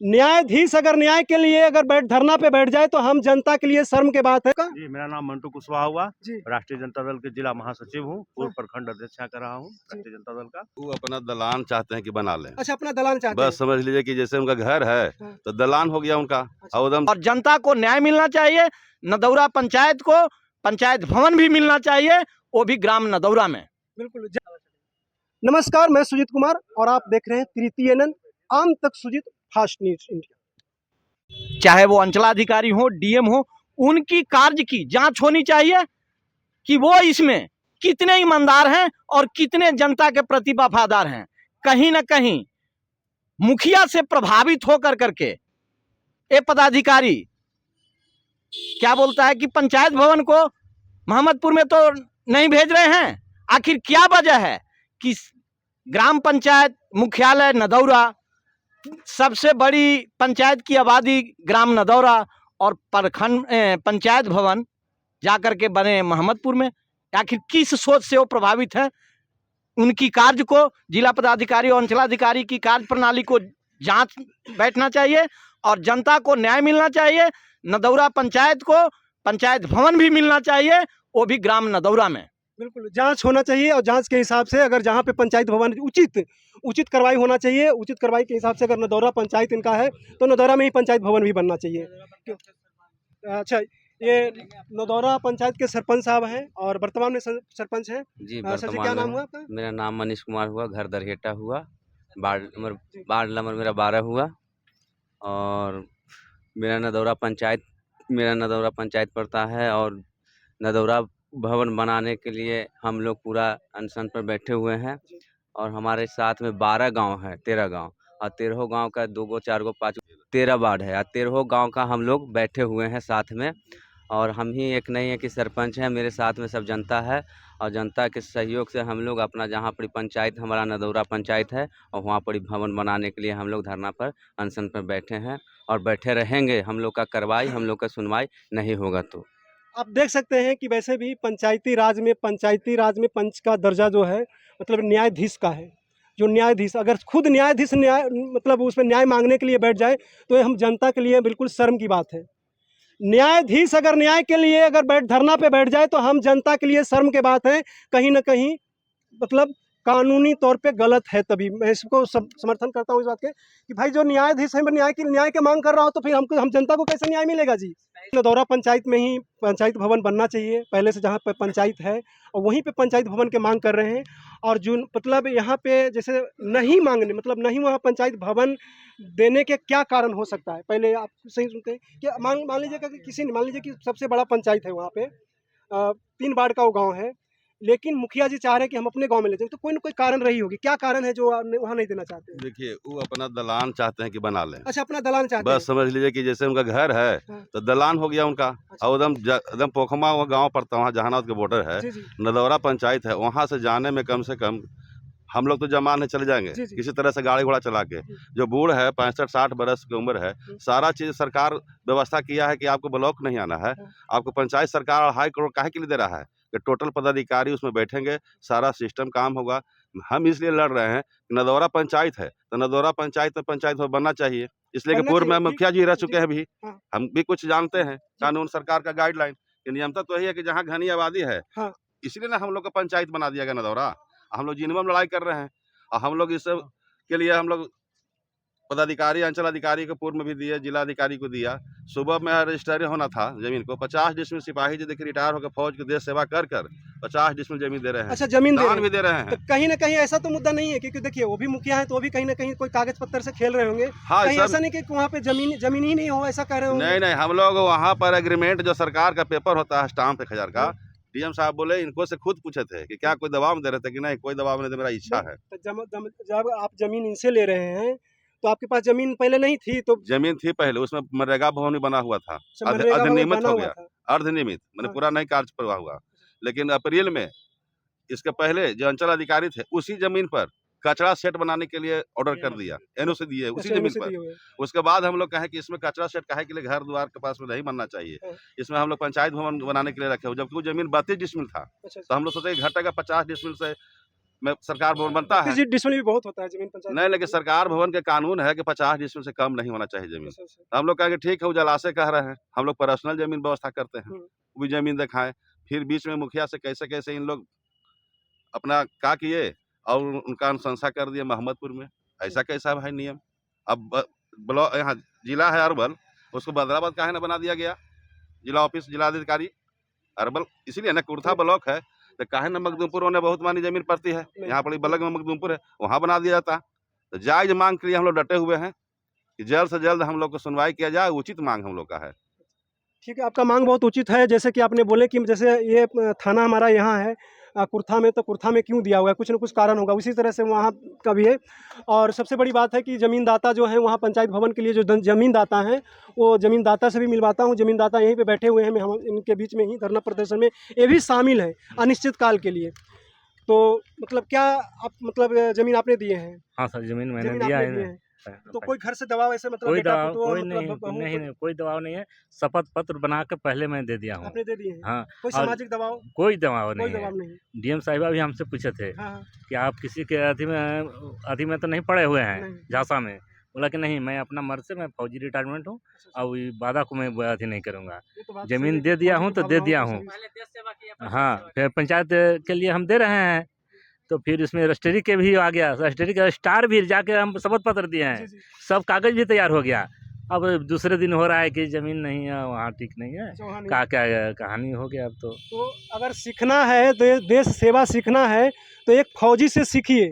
न्यायाधीश अगर न्याय के लिए अगर धरना पे बैठ जाए तो हम जनता के लिए शर्म की बात है का? जी, मेरा नाम मंटू कुशवाहा हुआ। जी। राष्ट्रीय जनता दल के जिला महासचिव हूँ, पूर्व प्रखंड अध्यक्ष यहाँ का रहा हूँ राष्ट्रीय जनता दल का। वो अपना दलान चाहते हैं कि बना लें। अच्छा, अपना दलान चाहते बस समझ लीजिए कि जैसे उनका घर है हाँ। तो दलान हो गया उनका। अच्छा। और और जनता को न्याय मिलना चाहिए। नदौरा पंचायत को पंचायत भवन भी मिलना चाहिए, वो भी ग्राम नदौरा में। बिल्कुल। नमस्कार, मैं सुजीत कुमार और आप देख रहे हैं तृतीय नंद आम तक सुजीत फास्ट न्यूज इंडिया। चाहे वो अंचलाधिकारी हो, डीएम हो, उनकी कार्य की जांच होनी चाहिए कि वो इसमें कितने ईमानदार हैं और कितने जनता के प्रति वफादार हैं। कहीं ना कहीं मुखिया से प्रभावित होकर करके ये पदाधिकारी क्या बोलता है कि पंचायत भवन को मोहम्मदपुर में तो नहीं भेज रहे हैं। आखिर क्या वजह है कि ग्राम पंचायत मुख्यालय नदौरा, सबसे बड़ी पंचायत की आबादी ग्राम नदौरा और प्रखंड पंचायत भवन जाकर के बने मोहम्मदपुर में। आखिर किस सोच से वो प्रभावित है? उनकी कार्य को जिला पदाधिकारी और अंचलाधिकारी की कार्य प्रणाली को जांच बैठना चाहिए और जनता को न्याय मिलना चाहिए। नदौरा पंचायत को पंचायत भवन भी मिलना चाहिए, वो भी ग्राम नदौरा में। बिल्कुल, जांच होना चाहिए और जांच के हिसाब से अगर जहां पे पंचायत भवन उचित कार्रवाई होना चाहिए। उचित कार्रवाई के हिसाब से अगर नदौरा पंचायत इनका है तो नदौरा में ही पंचायत भवन भी बनना चाहिए। अच्छा, ये नदौरा पंचायत के सरपंच साहब हैं और वर्तमान में सरपंच हैं। जी, सर जी, क्या नाम हुआ आपका? मेरा नाम मनीष कुमार हुआ, घर दरहेटा हुआ, वार्ड नंबर मेरा 12 हुआ और मेरा नदौरा पंचायत पड़ता है। और नदौरा भवन बनाने के लिए हम लोग पूरा अनशन पर बैठे हुए हैं और हमारे साथ में 12 गांव है, 13 गांव और 13 गांव का 2 गो 4 गो 5 13 वार्ड है और 13 गांव का हम लोग बैठे हुए हैं साथ में। और हम ही एक नहीं है कि सरपंच हैं, मेरे साथ में सब जनता है और जनता के सहयोग से हम लोग अपना जहाँ पर पंचायत हमारा नदौरा पंचायत है और वहाँ पर भवन बनाने के लिए हम लोग धरना पर अनशन पर बैठे हैं और बैठे रहेंगे। हम लोग का कार्रवाई, हम लोग का सुनवाई नहीं होगा तो आप देख सकते हैं कि वैसे भी पंचायती राज में पंच का दर्जा जो है मतलब न्यायाधीश का है। जो न्यायाधीश अगर खुद न्यायाधीश मतलब उसमें न्याय मांगने के लिए बैठ जाए तो ये हम जनता के लिए बिल्कुल शर्म की बात है। न्यायाधीश अगर न्याय के लिए अगर धरना पे बैठ जाए तो हम जनता के लिए शर्म की बात है। कहीं ना कहीं मतलब कानूनी तौर पे गलत है। तभी मैं इसको समर्थन करता हूँ इस बात के कि भाई जो न्यायाधीश है न्याय के मांग कर रहा हो तो फिर हम जनता को कैसे न्याय मिलेगा जी। नदौरा पंचायत में ही पंचायत भवन बनना चाहिए पहले से, जहाँ पे पंचायत है और वहीं पे पंचायत भवन के मांग कर रहे हैं। और जो मतलब यहाँ पे जैसे नहीं मांगने मतलब नहीं वहाँ पंचायत भवन देने के क्या कारण हो सकता है? पहले आप सही सुनते हैं कि मान लीजिएगा कि मान लीजिए कि सबसे बड़ा पंचायत है वहाँ पे 3 वार्ड का वो गाँव है, लेकिन मुखिया जी चाह रहे हैं कि हम अपने गांव में ले जाएं, तो कोई ना कोई कारण रही होगी। क्या कारण है जो वहाँ नहीं देना चाहते हैं? देखिए, वो अपना दलान चाहते हैं कि बना लें। अच्छा, अपना दलान चाहते हैं। बस समझ लीजिए कि जैसे उनका घर है हाँ। तो दलान हो गया उनका। अच्छा। और एकदम पोखमा वो गाँव पड़ता है, वहाँ जहानाबाद के बॉर्डर है। जी जी। नदौरा पंचायत है, वहाँ से जाने में कम से कम हम लोग तो जमान है चले जाएंगे जी जी। किसी तरह से गाड़ी घोड़ा चला के। जो बूढ़ है 65-60 बरस की उम्र है, सारा चीज सरकार व्यवस्था किया है कि आपको ब्लॉक नहीं आना है, आपको पंचायत सरकार 2.5 करोड़ काहे के लिए दे रहा है कि टोटल पदाधिकारी उसमें बैठेंगे, सारा सिस्टम काम होगा। हम इसलिए लड़ रहे हैं कि नदौरा पंचायत है तो नदौरा पंचायत में पंचायत बनना चाहिए, इसलिए कि बनना पूर्व में चाहिए, मुखिया जी रह चुके हैं भी। हाँ। हम भी कुछ जानते हैं कानून सरकार का गाइडलाइन कि नियमता तो यही है कि जहाँ घनी आबादी है हाँ। इसलिए ना हम लोग का पंचायत बना दिया गया नदौरा। हम लोग जिनमें लड़ाई कर रहे हैं और हम लोग इस सब के लिए हम लोग पदाधिकारी अंचल अधिकारी को पूर्व में भी दिया, जिला अधिकारी को दिया। सुबह में रजिस्ट्री होना था जमीन को, 50 डिसमिल सिपाही जी देखिए रिटायर होकर फौज की देश सेवा कर 50 डिसमिल जमीन दे रहे हैं। अच्छा, जमीन दान भी दे रहे हैं। तो कहीं ना कहीं ऐसा तो मुद्दा नहीं है क्योंकि देखिए वो भी मुखिया है तो वो भी कहीं ना कहीं कोई कागज पत्तर से खेल रहे होंगे। हाँ, कहीं ऐसा नहीं कि वहाँ पे जमीन ही नहीं हो, ऐसा कह रहे होंगे? नहीं, हम लोग वहाँ पर एग्रीमेंट जो सरकार का पेपर होता है स्टाम्प 1000 का, डीएम साहब बोले इनको से खुद पूछे थे कि क्या कोई दबाव दे रहे थे कि नहीं कोई दबाव नहीं दे, मेरा इच्छा है। जब आप जमीन इनसे ले रहे हैं तो आपके पास जमीन पहले नहीं थी? तो जमीन थी पहले, उसमें मनरेगा भवन भी बना हुआ था, मनरेगा भवन अधिनियमित बना हो हुआ गया, था। अर्धनियमित मैंने हाँ। पूरा नहीं कार्य प्रवाह हुआ। लेकिन अप्रैल में इसके पहले जो अंचल अधिकारी थे उसी जमीन पर कचरा सेट बनाने के लिए ऑर्डर कर दिया, एनओसी दिए उसी जमीन पर। उसके बाद हम लोग कहें कि इसमें कचरा सेट काहे के लिए घर द्वार के पास में नहीं बनना चाहिए, इसमें हम लोग पंचायत भवन बनाने के लिए रखे, जबकि वो जमीन 32 डिसमिल था। तो हम लोग सोचे घटेगा 50 डिसमिल से में सरकार भवन बनता है। डिसमिल भी बहुत होता है जमीन पंचायत नहीं, लेकिन सरकार भवन के कानून है कि 50 डिसमिल से कम नहीं होना चाहिए जमीन। हम लोग कहेंगे ठीक है, वो जलाशय कह रहे हैं, हम लोग पर्सनल जमीन व्यवस्था करते हैं, वो भी जमीन दिखाएं। फिर बीच में मुखिया से कैसे कैसे इन लोग अपना क्या किए और उनका अनुशंसा कर दिया मोहम्मदपुर में। ऐसा कैसा है भाई नियम? अब ब्लॉक यहाँ जिला है अरवल, उसको बदलाबाद काहे ना बना दिया गया जिला ऑफिस जिलाधिकारी अरवल, इसीलिए ना कुर्था ब्लॉक है तो काहे ना मखदूमपुर होने बहुत मानी जमीन पड़ती है, यहाँ पर बलग में मखदूमपुर है, वहाँ बना दिया जाता। तो जायज मांग के लिए हम लोग डटे हुए हैं कि जल्द से जल्द हम लोग को सुनवाई किया जाए, उचित मांग हम लोग का है। ठीक है, आपका मांग बहुत उचित है। जैसे कि आपने बोले कि जैसे ये थाना हमारा यहाँ है कुर्था में, तो कुर्था में क्यों दिया हुआ है, कुछ न कुछ कारण होगा, उसी तरह से वहाँ का भी है। और सबसे बड़ी बात है कि ज़मीनदाता जो है वहाँ पंचायत भवन के लिए जो ज़मीनदाता हैं, वो ज़मीनदाता से भी मिलवाता हूँ। ज़मीनदाता यहीं पे बैठे हुए हैं, हम इनके बीच में ही धरना प्रदर्शन में ये भी शामिल है अनिश्चित काल के लिए। तो मतलब क्या आप मतलब ज़मीन आपने दिए हैं? हाँ सर, ज़मीन मैंने ज़मीन दिया आपने है। दिए हैं। तो कोई घर से दबाव ऐसे मतलब कोई बेटा दबाव पुतोह कोई मतलब नहीं, बहू नहीं कोई दबाव नहीं है। शपथ पत्र बना के पहले मैं दे दिया हूँ। आपने दे दिए हैं? हाँ, कोई और सामाजिक दबाव? कोई दबाव कोई नहीं है। दबाव नहीं। डीएम साहिबा भी हमसे पूछे थे हाँ हाँ, कि आप किसी के अथी में तो नहीं पड़े हुए हैं नहीं। झांसा में। बोला कि नहीं, मैं अपना मर्ज से, मैं फौजी रिटायरमेंट हूँ और ये वादा को मैं अथी नहीं करूँगा। ये तो बात जमीन सही है दे कि दिया फौजी हूँ की तो दे दिया भावनाओं हूँ। को सही- हाँ, फिर पंचायत के लिए हम दे रहे हैं, तो फिर इसमें रजिस्ट्री के भी आ गया, रजिस्ट्री का स्टार भी जाके हम शपथ पत्र दिए हैं, जी, जी। सब कागज भी तैयार हो गया। अब दूसरे दिन हो रहा है कि ज़मीन नहीं है, वहाँ ठीक नहीं है, अच्छा, वहाँ नहीं। क्या कहानी हो गया अब तो। तो अगर सीखना है, देश सेवा सीखना है तो एक फौजी से सीखिए।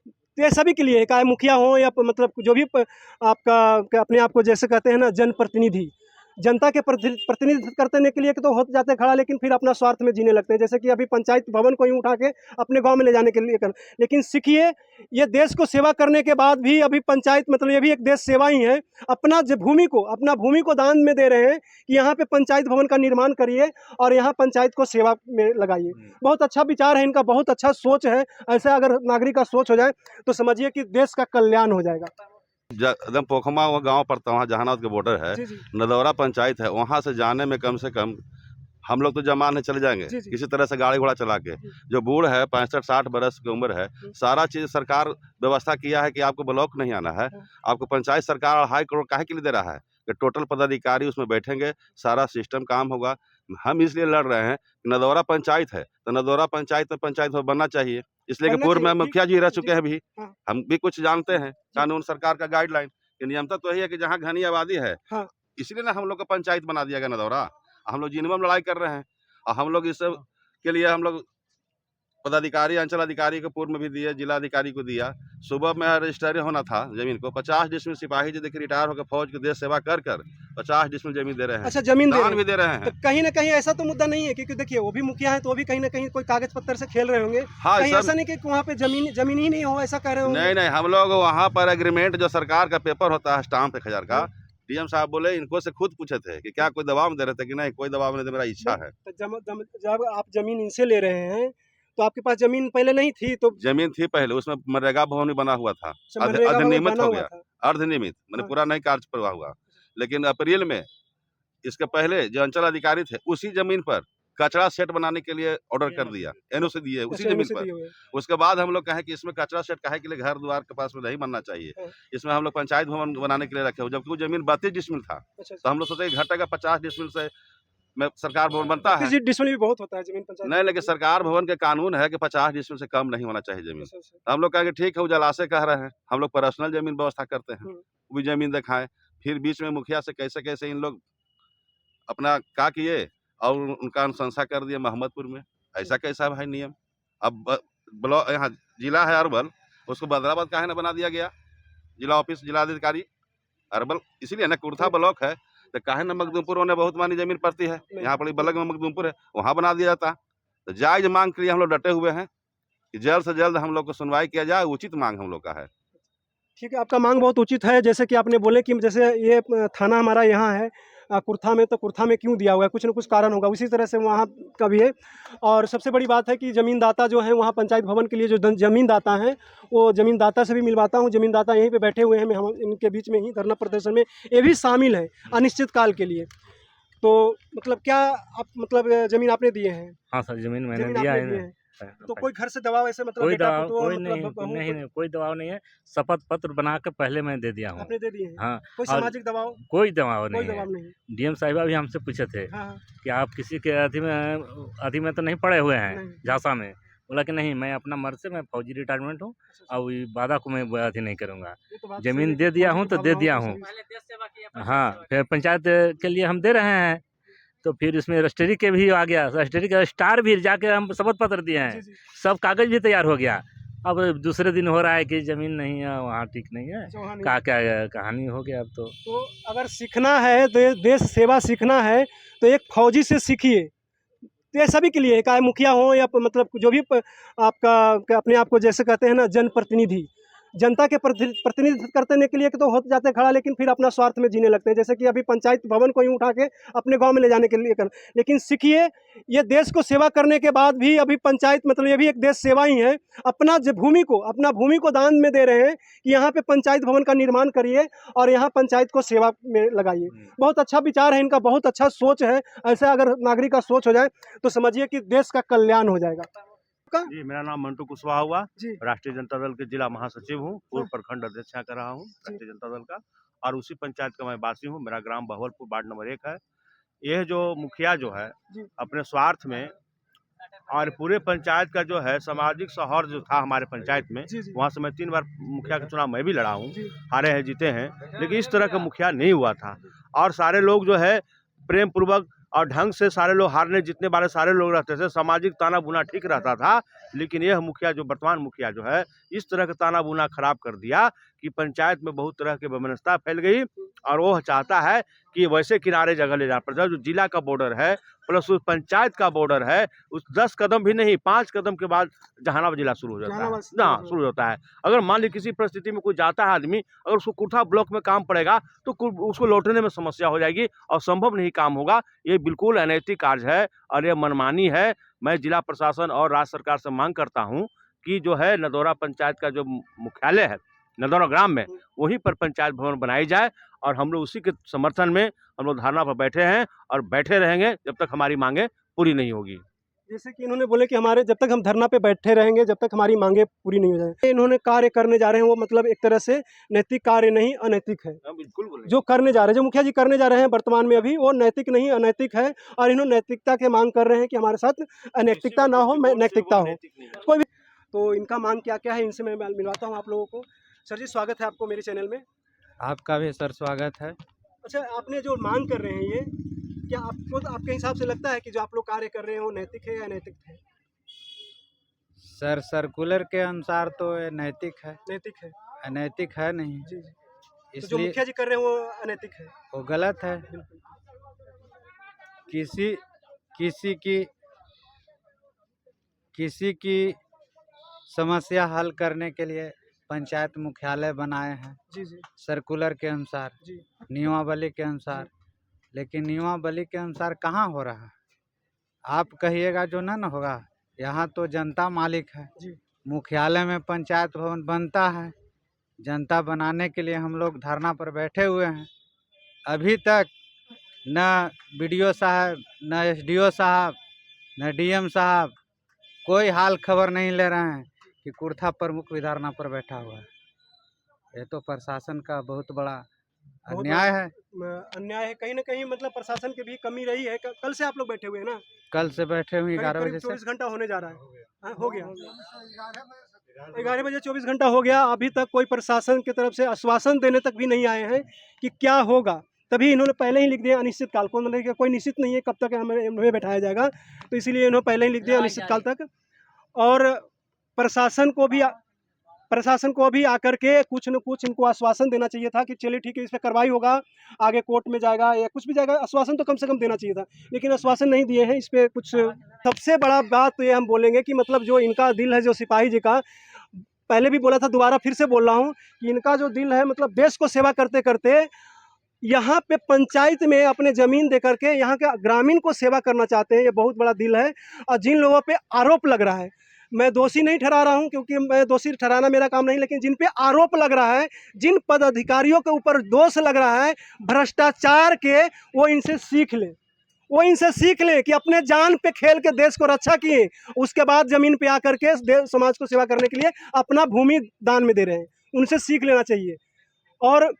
तो ये सभी के लिए है, चाहे मुखिया हो या मतलब जो भी आपका अपने आप को जैसे कहते हैं ना जनप्रतिनिधि, जनता के प्रतिनिधित्व करने के लिए तो हो जाते हैं खड़ा, लेकिन फिर अपना स्वार्थ में जीने लगते हैं। जैसे कि अभी पंचायत भवन को ही उठा के अपने गांव में ले जाने के लिए कर, लेकिन सीखिए, ये देश को सेवा करने के बाद भी अभी पंचायत मतलब ये भी एक देश सेवा ही है। अपना अपना भूमि को दान में दे रहे हैं कि यहाँ पे पंचायत भवन का निर्माण करिए और यहाँ पंचायत को सेवा में लगाइए। बहुत अच्छा विचार है इनका, बहुत अच्छा सोच है। ऐसा अगर नागरिक का सोच हो जाए तो समझिए कि देश का कल्याण हो जाएगा। एकदम पोखमा वो गांव पड़ता है, वहाँ जहानाबाद के बॉर्डर है, जी जी नदौरा पंचायत है, वहाँ से जाने में कम से कम हम लोग तो जमान है चले जाएंगे जी, जी। किसी तरह से गाड़ी घोड़ा चला के। जो बूढ़ है 65-60 बरस की उम्र है, सारा चीज़ सरकार व्यवस्था किया है कि आपको ब्लॉक नहीं आना है, आपको पंचायत सरकार और हाई कोर्ट काहे के लिए दे रहा है कि टोटल पदाधिकारी उसमें बैठेंगे, सारा सिस्टम काम होगा। हम इसलिए लड़ रहे हैं कि नदौरा पंचायत है तो नदौरा पंचायत में पंचायत बनना चाहिए, इसलिए कि बनना पूर्व में चाहिए, मुखिया जी रह जी, चुके हैं भी, हाँ। हम भी कुछ जानते हैं कानून सरकार का गाइडलाइन कि नियमता तो यही है कि जहाँ घनी आबादी है, हाँ। इसलिए ना हम लोग को पंचायत बना दिया गया नदौरा। हम लोग जिनमें लड़ाई कर रहे हैं और हम लोग इस सब के लिए हम लोग पदाधिकारी अंचल अधिकारी को पूर्व में भी दिए, जिला अधिकारी को दिया। सुबह में रजिस्ट्री होना था जमीन को, 50 डिसमिल सिपाही जी देखिए रिटायर होकर फौज के देश सेवा कर 50 डिसमिल जमीन दे रहे हैं। अच्छा, जमीन दे रहे दान हैं। भी दे रहे तो हैं। कहीं ना कहीं ऐसा तो मुद्दा नहीं है, क्योंकि देखिए वो भी मुखिया है तो वो भी कहीं ना कहीं कोई कागज पत्तर से खेल रहे होंगे। हाँ कहीं सर, ऐसा नहीं कि वहाँ पे जमीन ही नहीं हो, ऐसा कह रहे होंगे। नहीं नहीं, हम लोग वहाँ पर एग्रीमेंट जो सरकार का पेपर होता है स्टाम्प 1000 का, डीएम साहब बोले इनको से खुद पूछे थे कि क्या कोई दबाव में दे रहे थे कि नहीं कोई दबाव नहीं दे, मेरा इच्छा है। तो जब आप जमीन इनसे ले रहे हैं तो आपके पास जमीन पहले नहीं थी? तो जमीन थी पहले, उसमें मनरेगा भवन भी बना हुआ था, मनरेगा भवन अधिनियमित बना हो हुआ गया, था। अर्धनियमित मैंने हाँ। पूरा नहीं कार्य प्रवाह हुआ। लेकिन अप्रैल में इसके पहले जो अंचल अधिकारी थे उसी जमीन पर कचरा सेट बनाने के लिए ऑर्डर कर दिया, एनओसी दिए उसी अच्छा, जमीन MSC पर। दिए हुए हैं। उसके बाद हम लोग कहें कि इसमें कचरा सेट काहे के लिए घर द्वार के पास में नहीं बनना चाहिए, हाँ। इसमें हम लोग पंचायत भवन बनाने के लिए रखे, जबकि वो जमीन 32 डिसमिल था। अच्छा, तो हम लोग सोचे कि घटेगा 50 डिसमिल से में सरकार भवन बनता है। डिसमिल भी बहुत होता है जमीन पंचायत। नहीं, लेकिन सरकार भवन के कानून है कि 50 डिसमिल से कम नहीं होना चाहिए जमीन। अच्छा, अच्छा। हम लोग कहेंगे ठीक है, वो जलाशय कह रहे हैं, हम लोग पर्सनल जमीन व्यवस्था करते हैं, हम्म। वो भी जमीन दिखाएं। फिर बीच में मुखिया से कैसे कैसे इन लोग अपना क्या किए और उनका अनुशंसा कर दिया मोहम्मदपुर में। ऐसा कैसा है भाई नियम? अब ब्लॉक यहाँ जिला है अरवल, उसको बदलाबाद काहे ना बना दिया गया जिला ऑफिस जिलाधिकारी अरवल, इसीलिए ना कुर्था ब्लॉक है तो काहे ना मखदूमपुर होने बहुत मानी जमीन पड़ती है, यहाँ पर बलग में मखदूमपुर है, वहाँ बना दिया जाता। तो जायज मांग के लिए हम लोग डटे हुए हैं कि जल्द से जल्द हम लोग को सुनवाई किया जाए, उचित मांग हम लोग का है। ठीक है, आपका मांग बहुत उचित है। जैसे कि आपने बोले कि जैसे ये थाना हमारा यहाँ है कुर्था में, तो कुर्था में क्यों दिया हुआ है, कुछ न कुछ कारण होगा, उसी तरह से वहाँ का भी है। और सबसे बड़ी बात है कि ज़मीनदाता जो है वहाँ पंचायत भवन के लिए जो ज़मीनदाता हैं, वो ज़मीनदाता से भी मिलवाता हूँ। ज़मीनदाता यहीं पे बैठे हुए हैं, हम इनके बीच में ही धरना प्रदर्शन में ये भी शामिल है अनिश्चित काल के लिए। तो मतलब क्या आप मतलब ज़मीन आपने दिए हैं? हाँ सर, ज़मीन मैंने ज़मीन दिया आपने है। दिए हैं। तो कोई घर से दबाव ऐसे मतलब कोई बेटा दबाव पुतोह कोई मतलब नहीं बहू नहीं को नहीं कोई दबाव नहीं है। शपथ पत्र बना के पहले मैं दे दिया हूँ। आपने दे दिए हैं? हाँ, कोई और सामाजिक दबाव? कोई दबाव कोई नहीं है। दबाव नहीं। डीएम साहिबा भी हमसे पूछे थे हाँ, हाँ। कि आप किसी के अथी में तो नहीं पड़े हुए हैं नहीं। झांसा में। बोला कि नहीं, मैं अपना मर्ज से मैं फौजी रिटायरमेंट हूँ और ये वादा को मैं अथी नहीं करूँगा। ये तो बात जमीन सही है दे कि दिया फौजी हूँ की तो दे भावनाओं दिया को हूँ। सही- हाँ, फिर पंचायत के लिए हम दे रहे हैं, तो फिर इसमें रजिस्ट्री के भी आ गया, रजिस्ट्री का स्टार भी जाके हम शपथ पत्र दिए जी, हैं, जी। सब कागज भी तैयार हो गया। अब दूसरे दिन हो रहा है कि ज़मीन नहीं है, वहाँ ठीक नहीं है, अच्छा, वहाँ नहीं। क्या कहानी हो गया अब तो। तो अगर सीखना है देश सेवा सीखना है तो एक फौजी से सीखिए। तो ये सभी के लिए है, चाहे मुखिया हो या मतलब जो भी आपका अपने आप को जैसे कहते हैं ना जनप्रतिनिधि, जनता के प्रतिनिधित्व करने के लिए तो हो जाते हैं खड़ा, लेकिन फिर अपना स्वार्थ में जीने लगते हैं। जैसे कि अभी पंचायत भवन को ही उठा के अपने गांव में ले जाने के लिए कर, लेकिन सीखिए ये देश को सेवा करने के बाद भी अभी पंचायत मतलब ये भी एक देश सेवा ही है। अपना अपना भूमि को दान में दे रहे हैं कि यहाँ पे पंचायत भवन का निर्माण करिए और यहाँ पंचायत को सेवा में लगाइए। बहुत अच्छा विचार है इनका, बहुत अच्छा सोच है। ऐसा अगर नागरिक का सोच हो जाए तो समझिए कि देश का कल्याण हो जाएगा। जी, मेरा नाम मंटू कुशवाहा हुआ। जी। राष्ट्रीय जनता दल के जिला महासचिव हूँ, पूर्व प्रखंड अध्यक्ष यहाँ कर रहा हूँ राष्ट्रीय जनता दल का, और उसी पंचायत का मैं वासी हूँ। मेरा ग्राम बहवलपुर वार्ड नंबर 1 है। यह जो मुखिया जो है जी। अपने स्वार्थ में और पूरे पंचायत का जो है सामाजिक सौहार्द जो था हमारे पंचायत में, जी, जी। वहाँ से मैं 3 बार मुखिया का चुनाव मैं भी लड़ा हूँ, जी। हारे हैं जीते हैं, लेकिन इस तरह का मुखिया नहीं हुआ था। और सारे लोग जो है प्रेम पूर्वक और ढंग से सारे लोग हारने जीतने वाले सारे लोग रहते थे, सामाजिक ताना बुना ठीक रहता था। लेकिन यह मुखिया जो वर्तमान मुखिया जो है इस तरह का ताना बुना खराब कर दिया कि पंचायत में बहुत तरह की वैमनस्यता फैल गई, और वो चाहता है कि वैसे किनारे जगह ले जाना पड़ता है। जो जिला का बॉर्डर है प्लस उस पंचायत का बॉर्डर है, उस 10 कदम भी नहीं 5 कदम के बाद जहानाबाद जिला शुरू हो जाता है। जहानाबाद हाँ, शुरू होता है। अगर मान ली किसी परिस्थिति में कोई जाता है आदमी, अगर उसको कुर्था ब्लॉक में काम पड़ेगा तो उसको लौटने में समस्या हो जाएगी और संभव नहीं काम होगा। ये बिल्कुल अनैतिक कार्य है और ये मनमानी है। मैं जिला प्रशासन और राज्य सरकार से मांग करता हूँ कि जो है नदौरा पंचायत का जो मुख्यालय है नदौरा ग्राम में, वहीं पर पंचायत भवन बनाई जाए, और हम लोग उसी के समर्थन में हम लोग धरना पर बैठे हैं और बैठे रहेंगे जब तक हमारी मांगे पूरी नहीं होगी। जैसे कि इन्होंने बोले कि हमारे जब तक हम धरना पे बैठे रहेंगे जब तक हमारी मांगे पूरी नहीं हो जाए। इन्होंने कार्य करने जा रहे हैं वो मतलब एक तरह से नैतिक कार्य नहीं अनैतिक है। बिल्कुल बोले जो करने जा रहे हैं, जो मुखिया जी करने जा रहे हैं वर्तमान में अभी, वो नैतिक नहीं अनैतिक है, और इन्होंने नैतिकता के मांग कर रहे हैं कि हमारे साथ अनैतिकता ना हो, नैतिकता हो। कोई भी तो इनका मांग क्या क्या है इनसे मैं मिलवाता हूँ आप लोगों को। सर जी, स्वागत है आपको मेरे चैनल में। आपका भी सर स्वागत है। अच्छा, आपने जो मांग कर रहे हैं ये क्या आपको आपके हिसाब से लगता है कि जो आप लोग कार्य कर रहे हैं वो नैतिक है या अनैतिक है? सर सर्कुलर के अनुसार तो ये नैतिक है, नैतिक है। अनैतिक है नहीं। जी, जी। तो जो इसलिए मुखिया जी कर रहे हैं वो अनैतिक है। वो गलत है। बिल्कुल। किसी की समस्या हल करने के लिए पंचायत मुख्यालय बनाए हैं जी, जी। सर्कुलर के अनुसार, जी। नियमावली के अनुसार। लेकिन नियमावली के अनुसार कहाँ हो रहा है? आप कहिएगा जो ना होगा। यहाँ तो जनता मालिक है। जी। मुख्यालय में पंचायत भवन बनता है, जनता बनाने के लिए हम लोग धरना पर बैठे हुए हैं। अभी तक न बीडीओ साहब, न एसडीओ साहब, न डीएम साहब कोई हाल खबर नहीं ले रहे हैं कि कुर्था प्रमुख भी धरना पर बैठा हुआ है। ये तो प्रशासन का बहुत बड़ा अन्याय है। अन्याय है कहीं ना कहीं, मतलब प्रशासन की भी कमी रही है। कल से आप लोग बैठे हुए हैं ना? कल से बैठे हुए 11 बजे से। 24 घंटा होने जा रहा है। हाँ, हो गया 11 बजे 24 घंटा हो गया। अभी तक कोई प्रशासन की तरफ से आश्वासन देने तक भी नहीं आए हैं कि क्या होगा। तभी इन्होंने पहले ही लिख दिया अनिश्चित काल को, मतलब कि कोई निश्चित नहीं है कब तक हमें बैठाया जाएगा, तो इसीलिए इन्होंने पहले ही लिख दिया अनिश्चित काल तक। और प्रशासन को भी आकर के कुछ न कुछ इनको आश्वासन देना चाहिए था कि चलिए ठीक है, इस पर कार्रवाई होगा, आगे कोर्ट में जाएगा या कुछ भी जाएगा। आश्वासन तो कम से कम देना चाहिए था, लेकिन आश्वासन नहीं दिए हैं। इस पर कुछ सबसे बड़ा बात तो ये हम बोलेंगे कि मतलब जो इनका दिल है, जो सिपाही जी का, पहले भी बोला था, दोबारा फिर से बोल रहा हूँ कि इनका जो दिल है, मतलब देश को सेवा करते करते यहाँ पे पंचायत में अपने ज़मीन दे करके यहाँ के ग्रामीण को सेवा करना चाहते हैं। ये बहुत बड़ा दिल है। और जिन लोगों पे आरोप लग रहा है, मैं दोषी नहीं ठहरा रहा हूँ क्योंकि मैं दोषी ठहराना मेरा काम नहीं, लेकिन जिन पे आरोप लग रहा है, जिन पदाधिकारियों के ऊपर दोष लग रहा है भ्रष्टाचार के, वो इनसे सीख ले। वो इनसे सीख लें कि अपने जान पे खेल के देश को रक्षा किए, उसके बाद ज़मीन पे आकर के देश समाज को सेवा करने के लिए अपना भूमि दान में दे रहे हैं। उनसे सीख लेना चाहिए। और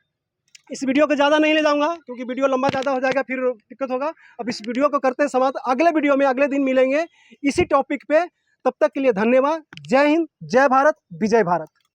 इस वीडियो को ज़्यादा नहीं ले जाऊंगा क्योंकि वीडियो लंबा ज़्यादा हो जाएगा, फिर दिक्कत होगा। अब इस वीडियो को करते हैं समाप्त। अगले वीडियो में अगले दिन मिलेंगे इसी टॉपिक पे। तब तक के लिए धन्यवाद। जय हिंद, जय भारत, विजय भारत।